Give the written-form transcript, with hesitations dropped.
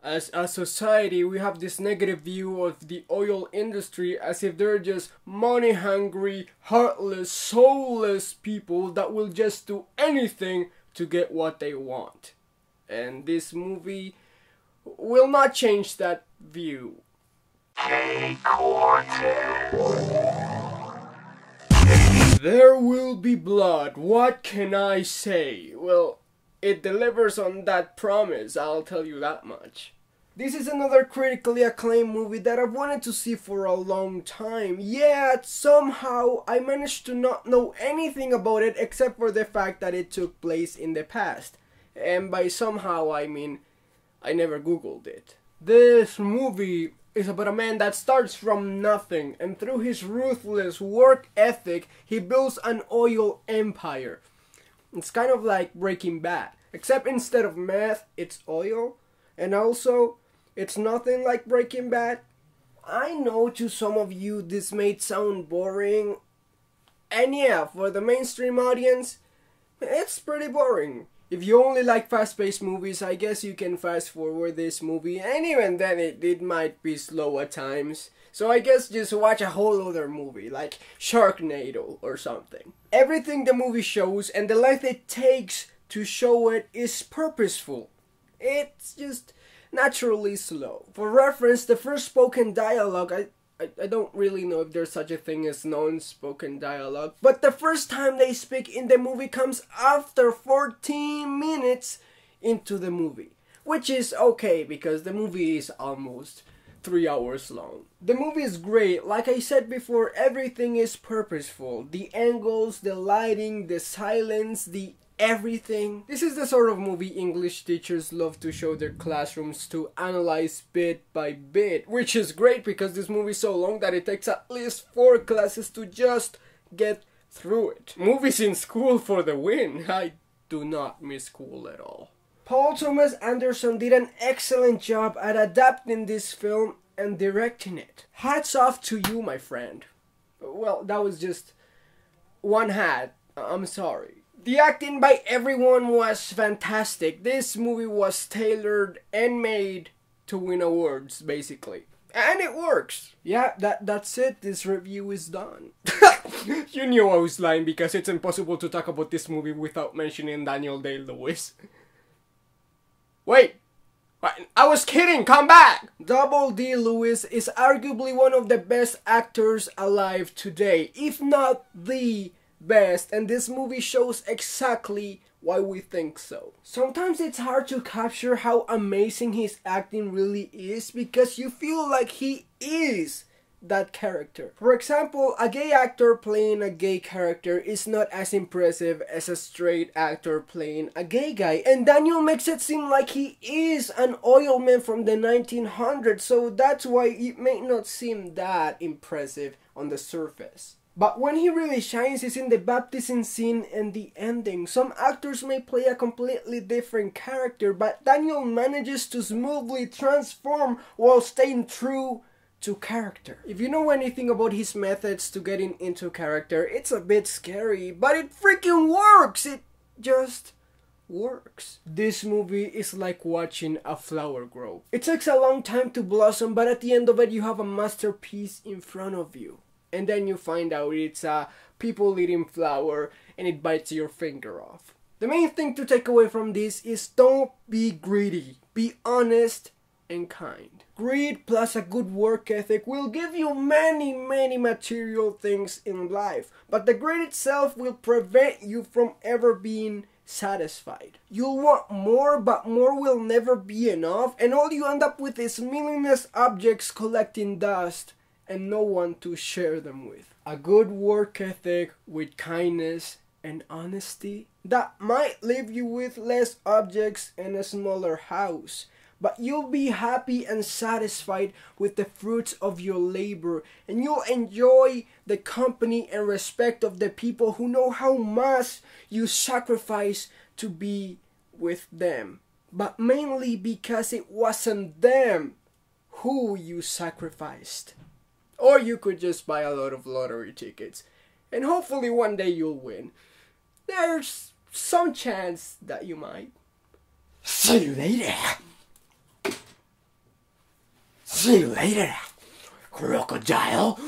As a society, we have this negative view of the oil industry as if they're just money-hungry, heartless, soulless people that will just do anything to get what they want. And this movie will not change that view. There will be blood. What can I say? Well, it delivers on that promise, I'll tell you that much. This is another critically acclaimed movie that I've wanted to see for a long time, yet somehow I managed to not know anything about it except for the fact that it took place in the past. And by somehow I mean I never googled it. This movie is about a man that starts from nothing, and through his ruthless work ethic he builds an oil empire. It's kind of like Breaking Bad, except instead of meth it's oil, and also it's nothing like Breaking Bad. I know to some of you this may sound boring, and yeah, for the mainstream audience, it's pretty boring. If you only like fast-paced movies, I guess you can fast forward this movie, and even then it might be slow at times. So I guess just watch a whole other movie, like Sharknado or something. Everything the movie shows and the length it takes to show it is purposeful. It's just naturally slow. For reference, the first spoken dialogue, I don't really know if there's such a thing as non-spoken dialogue, but the first time they speak in the movie comes after 14 minutes into the movie. Which is okay, because the movie is almost 3 hours long. The movie is great. Like I said before, everything is purposeful. The angles, the lighting, the silence, the everything. This is the sort of movie English teachers love to show their classrooms to analyze bit by bit, which is great because this movie is so long that it takes at least 4 classes to just get through it. Movies in school for the win. I do not miss school at all. Paul Thomas Anderson did an excellent job at adapting this film and directing it. Hats off to you, my friend. Well, that was just one hat. I'm sorry. The acting by everyone was fantastic. This movie was tailored and made to win awards, basically. And it works. Yeah, that's it. This review is done. You knew I was lying because it's impossible to talk about this movie without mentioning Daniel Day-Lewis. Wait! I was kidding! Come back! Double D. Lewis is arguably one of the best actors alive today, if not the best, and this movie shows exactly why we think so. Sometimes it's hard to capture how amazing his acting really is because you feel like he is that character. For example, a gay actor playing a gay character is not as impressive as a straight actor playing a gay guy, and Daniel makes it seem like he is an oilman from the 1900s, so that's why it may not seem that impressive on the surface. But when he really shines is in the baptism scene and the ending. Some actors may play a completely different character, but Daniel manages to smoothly transform while staying true to character. If you know anything about his methods to getting into character, it's a bit scary, but it freaking works! It just works. This movie is like watching a flower grow. It takes a long time to blossom, but at the end of it you have a masterpiece in front of you. And then you find out it's a people-eating flower and it bites your finger off. The main thing to take away from this is don't be greedy. Be honest and kind. Greed plus a good work ethic will give you many material things in life. But the greed itself will prevent you from ever being satisfied. You'll want more, but more will never be enough. And all you end up with is meaningless objects collecting dust and no one to share them with. A good work ethic with kindness and honesty that might leave you with less objects and a smaller house, but you'll be happy and satisfied with the fruits of your labor, and you'll enjoy the company and respect of the people who know how much you sacrifice to be with them, but mainly because it wasn't them who you sacrificed. Or you could just buy a lot of lottery tickets, and hopefully one day you'll win. There's some chance that you might. See you later! See you later, crocodile.